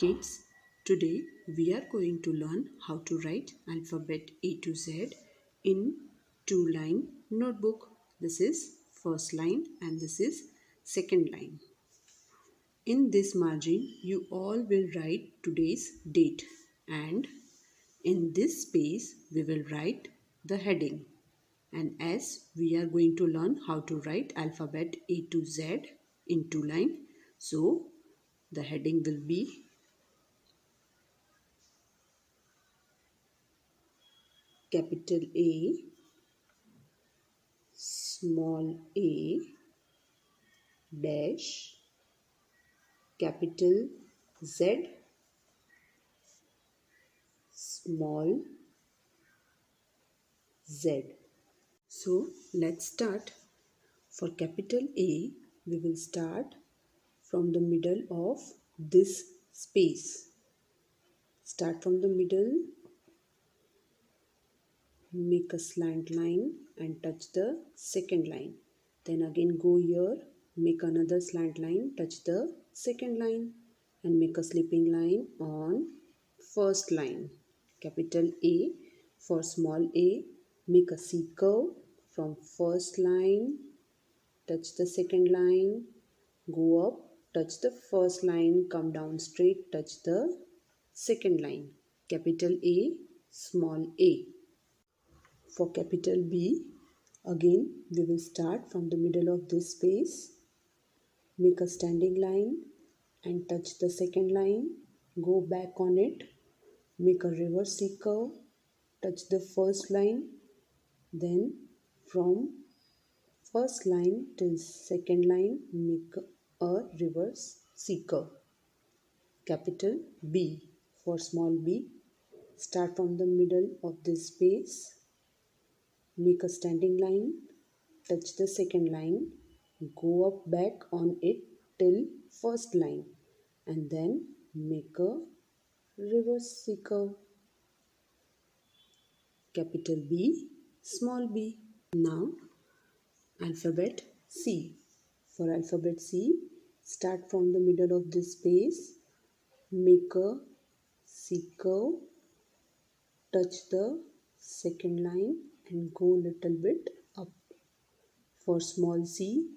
Kids, today we are going to learn how to write alphabet A to Z in two-line notebook. This is first line and this is second line. In this margin, you all will write today's date and in this space we will write the heading. And as we are going to learn how to write alphabet A to Z in two line, so the heading will be capital A, small a, dash, capital Z, small z. So let's start. For capital A, we will start from the middle of this space. Start from the middle, make a slant line and touch the second line. Then again go here, make another slant line, touch the second line and make a slipping line on first line. Capital A. For small a, make a C curve from first line, touch the second line, go up, touch the first line, come down straight, touch the second line. Capital A, small a. For capital B, again we will start from the middle of this space, make a standing line and touch the second line, go back on it, make a reverse C curve, touch the first line, then from first line till second line make a reverse C curve. Capital B. For small b, start from the middle of this space, make a standing line, touch the second line, go up back on it till first line and then make a reverse C curve. Capital B, small b. Now alphabet C. For alphabet C, start from the middle of this space, make a C curve, touch the second line and go little bit up. For small c,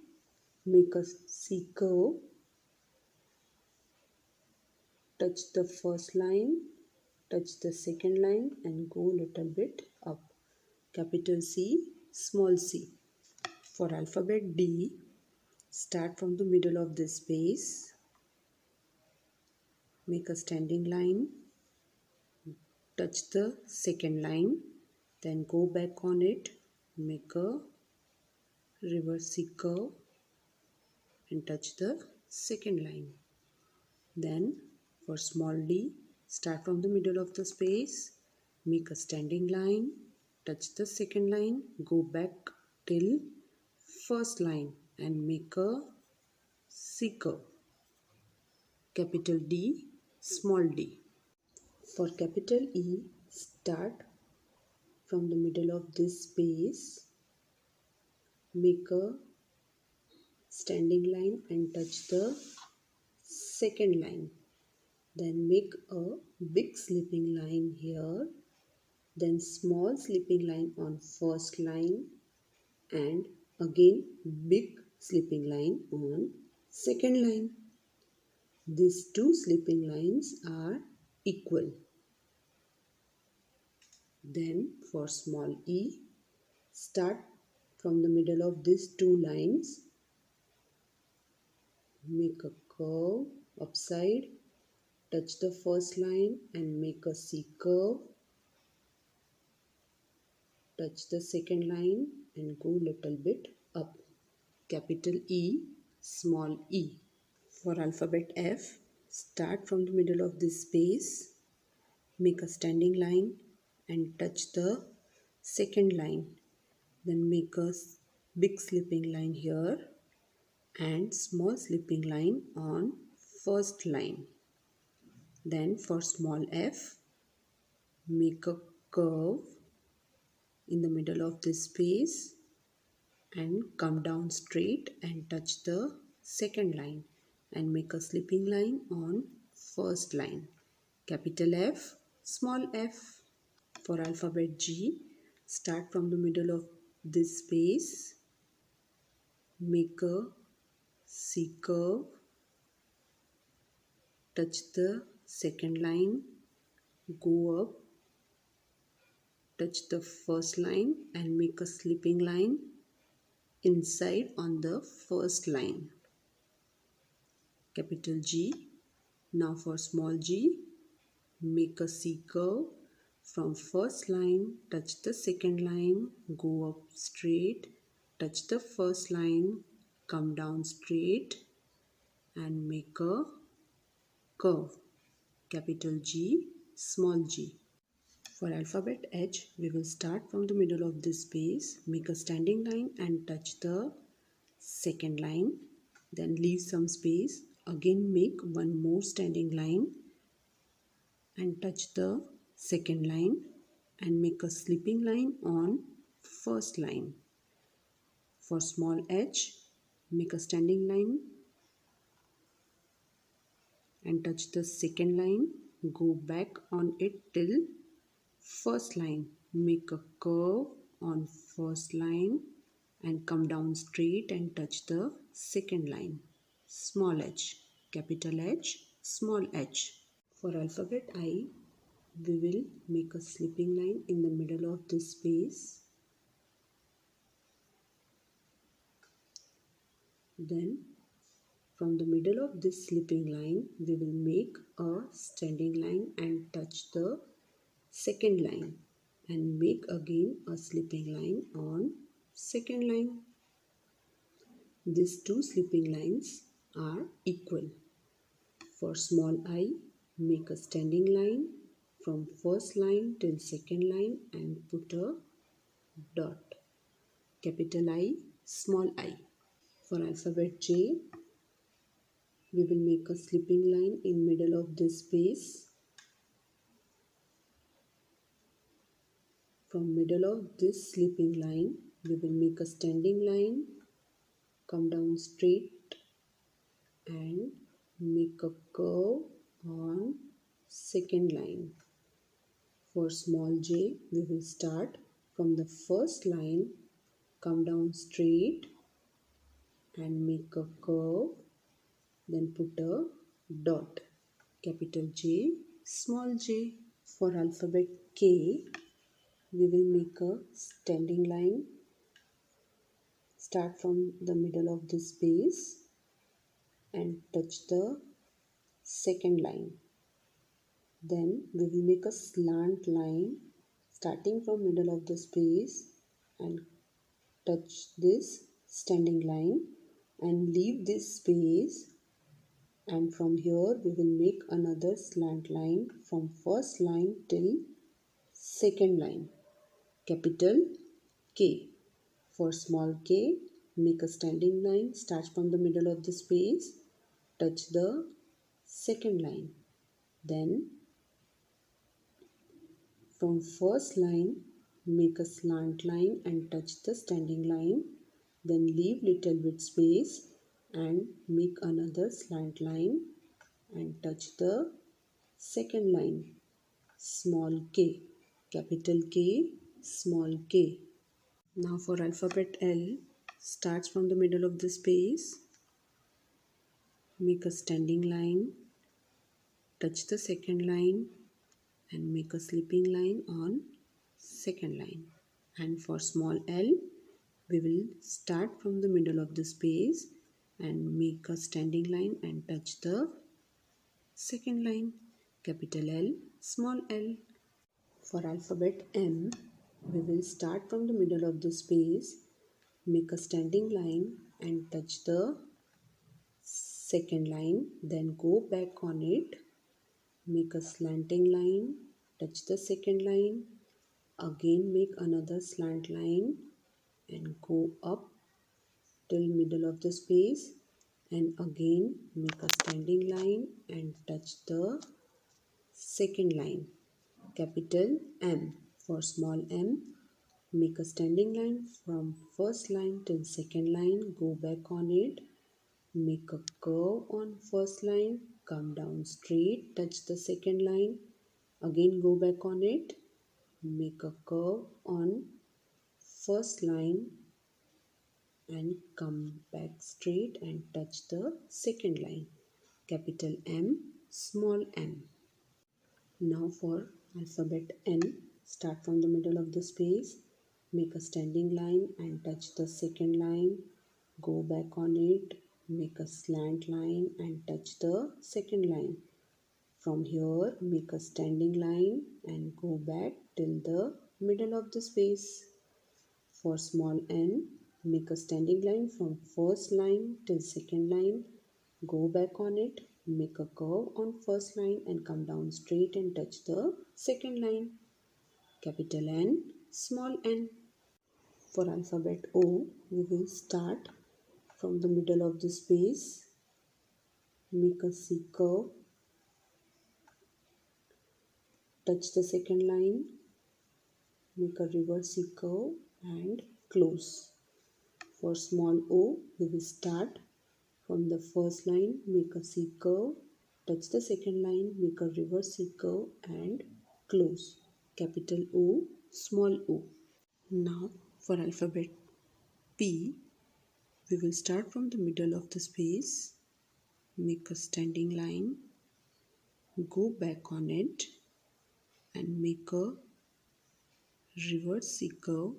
make a C curve, touch the first line, touch the second line and go little bit up. Capital C, small c. For alphabet D, start from the middle of this space, make a standing line, touch the second line, then go back on it, make a reverse C curve and touch the second line. Then for small d, start from the middle of the space, make a standing line, touch the second line, go back till first line and make a C curve. Capital D, small d. For capital E, start from the middle of this space, make a standing line and touch the second line. Then make a big slipping line here, then small slipping line on first line and again big slipping line on second line. These two slipping lines are equal. Then for small e, start from the middle of these two lines, make a curve upside, touch the first line and make a C curve, touch the second line and go little bit up. Capital E, small e. For alphabet F, start from the middle of this space, make a standing line and touch the second line. Then make a big slipping line here and small slipping line on first line. Then for small f, make a curve in the middle of this space and come down straight and touch the second line and make a slipping line on first line. Capital F, small f. For alphabet G, start from the middle of this space, make a C curve, touch the second line, go up, touch the first line and make a slipping line inside on the first line. Capital G. Now for small g, make a C curve. From first line, touch the second line, go up straight, touch the first line, come down straight and make a curve. Capital G, small g. For alphabet H, we will start from the middle of this space, make a standing line and touch the second line, then leave some space, again make one more standing line and touch the second line and make a slipping line on first line. For small h, make a standing line and touch the second line, go back on it till first line, make a curve on first line and come down straight and touch the second line. Small h, capital H, small h. For alphabet I, we will make a slipping line in the middle of this space. Then from the middle of this slipping line, we will make a standing line and touch the second line and make again a slipping line on second line. These two slipping lines are equal. For small I, make a standing line from first line till second line and put a dot. Capital I, small I. For alphabet J, we will make a slipping line in middle of this space. From middle of this slipping line, we will make a standing line, come down straight and make a curve on second line. For small j, we will start from the first line, come down straight and make a curve, then put a dot. Capital J, small j. For alphabet K, we will make a standing line, start from the middle of this space and touch the second line. Then we will make a slant line starting from middle of the space and touch this standing line and leave this space, and from here we will make another slant line from first line till second line. Capital K. For small k, make a standing line, start from the middle of the space, touch the second line. Then from first line, make a slant line and touch the standing line. Then leave little bit space and make another slant line and touch the second line. Small k. Capital K, small k. Now for alphabet L, starts from the middle of the space, make a standing line, touch the second line and make a slipping line on second line. And for small l, we will start from the middle of the space and make a standing line and touch the second line. Capital L, small l. For alphabet M, we will start from the middle of the space, make a standing line and touch the second line, then go back on it, make a slanting line, touch the second line, again make another slant line and go up till middle of the space and again make a standing line and touch the second line. Capital M. For small m, make a standing line from first line till second line, go back on it, make a curve on first line, come down straight, touch the second line, again go back on it, make a curve on first line and come back straight and touch the second line. Capital M, small m. Now for alphabet N, start from the middle of the space, make a standing line and touch the second line, go back on it, make a slant line and touch the second line. From here, make a standing line and go back till the middle of the space. For small n, make a standing line from first line till second line, go back on it, make a curve on first line and come down straight and touch the second line. Capital N, small n. For alphabet O, we will start from the middle of the space, make a C curve, touch the second line, make a reverse C curve and close. For small o, we will start from the first line, make a C curve, touch the second line, make a reverse C curve and close. Capital O, small o. Now for alphabet P, we will start from the middle of the space, make a standing line, go back on it and make a reverse C curve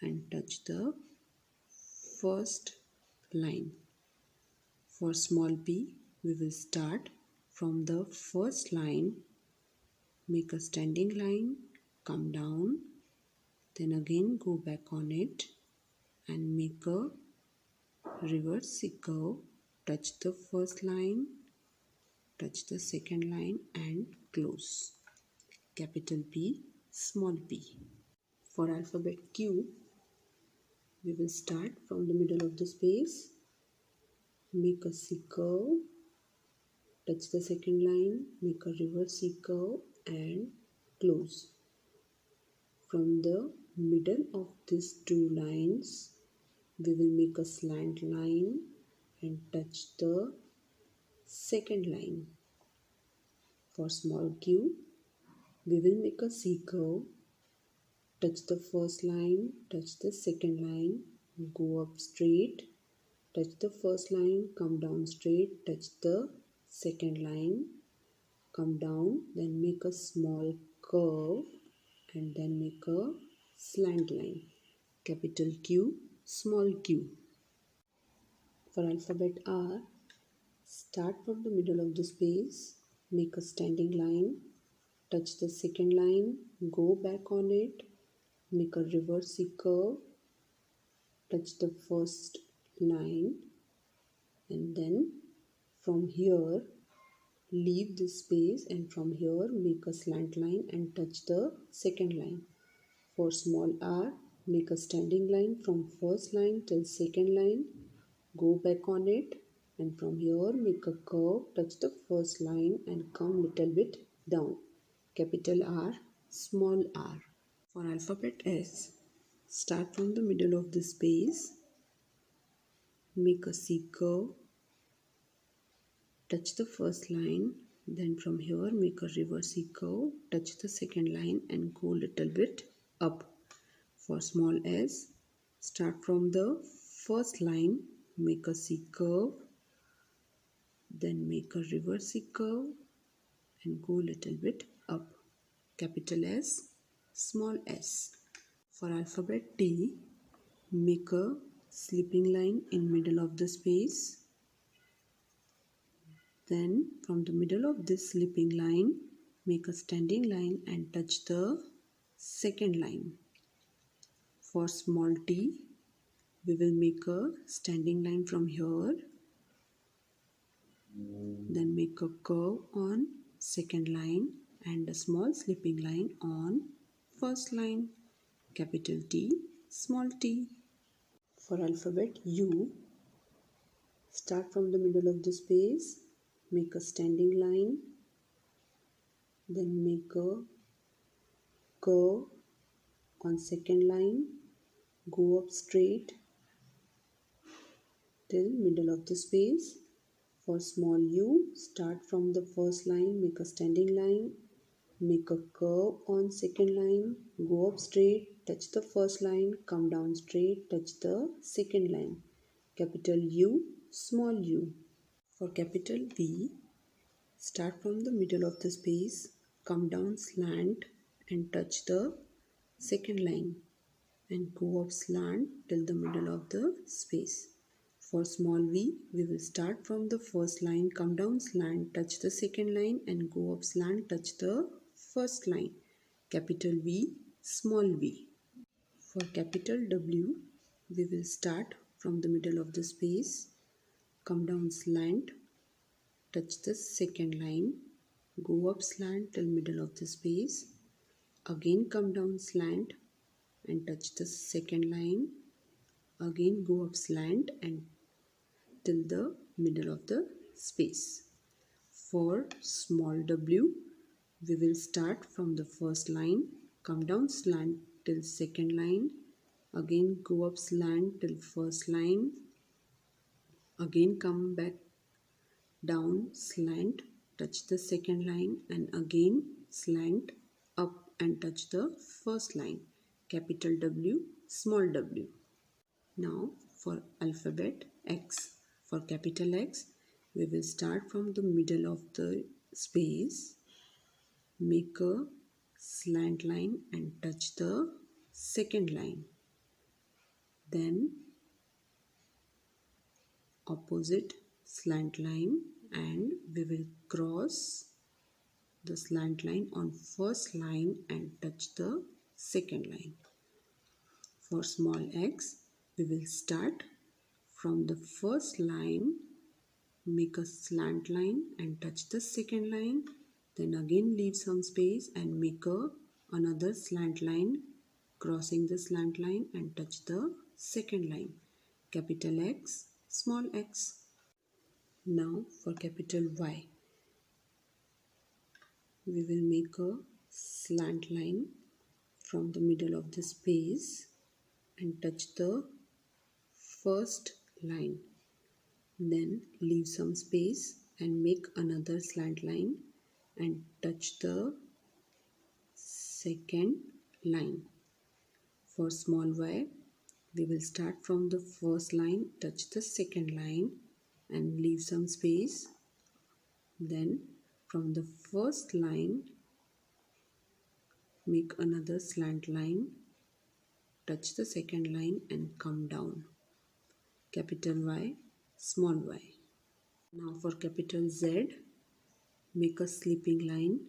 and touch the first line. For small p, we will start from the first line, make a standing line, come down, then again go back on it and make a reverse C curve, touch the first line, touch the second line and close. Capital P, small p. For alphabet Q, we will start from the middle of the space, make a C curve, touch the second line, make a reverse C curve and close. From the middle of these two lines, we will make a slant line and touch the second line. For small q, we will make a C curve, touch the first line, touch the second line, go up straight, touch the first line, come down straight, touch the second line, come down, then make a small curve and then make a slant line. Capital Q, small q. For alphabet R, start from the middle of the space, make a standing line, touch the second line, go back on it, make a reverse C curve, touch the first line and then from here leave this space and from here make a slant line and touch the second line. For small r, make a standing line from first line till second line, go back on it and from here make a curve, touch the first line and come little bit down. Capital R, small r. For alphabet S, start from the middle of the space, make a C curve, touch the first line, then from here make a reverse C curve, touch the second line and go little bit up. For small s, start from the first line, make a C curve, then make a reverse C curve and go little bit up. Capital S, small s. For alphabet T, make a slipping line in middle of the space. Then from the middle of this slipping line, make a standing line and touch the second line. For small t, we will make a standing line from here, then make a curve on second line and a small slipping line on first line. Capital T, small t. For alphabet U, start from the middle of the space, make a standing line, then make a curve on second line, go up straight till middle of the space. For small u, start from the first line, make a standing line, make a curve on second line, go up straight, touch the first line, come down straight, touch the second line. Capital U, small u. For capital V, start from the middle of the space, come down slant and touch the second line and go up slant till the middle of the space. For small v, we will start from the first line, come down slant, touch the second line and go up slant, touch the first line. Capital V, small v. For capital W, we will start from the middle of the space, come down slant, touch the second line, go up slant till middle of the space, again come down slant and touch the second line, again go up slant and till the middle of the space. For small w, we will start from the first line, come down slant till second line, again go up slant till first line, again come back down slant, touch the second line and again slant up and touch the first line. Capital W, small w. Now for alphabet X. For capital X, we will start from the middle of the space, make a slant line and touch the second line. Then opposite slant line and we will cross the slant line on first line and touch the second line. For small x, we will start from the first line, make a slant line and touch the second line, then again leave some space and make another slant line, crossing the slant line and touch the second line. Capital X, small x. Now for capital Y, we will make a slant line from the middle of the space and touch the first line. Then leave some space and make another slant line and touch the second line. For small y, we will start from the first line, touch the second line and leave some space. Then from the first line, make another slant line, touch the second line and come down. Capital Y, small y. Now for capital Z, make a sleeping line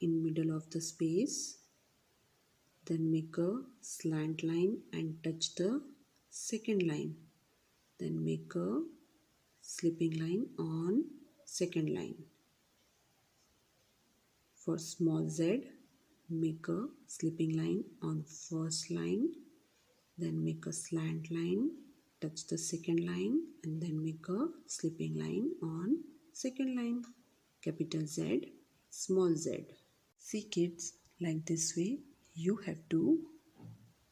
in middle of the space. Then make a slant line and touch the second line. Then make a sleeping line on second line. For small z, make a sleeping line on first line. Then make a slant line, touch the second line and then make a sleeping line on second line. Capital Z, small z. See kids, like this way you have to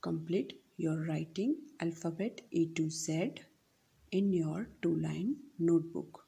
complete your writing alphabet A to Z in your 2-line notebook.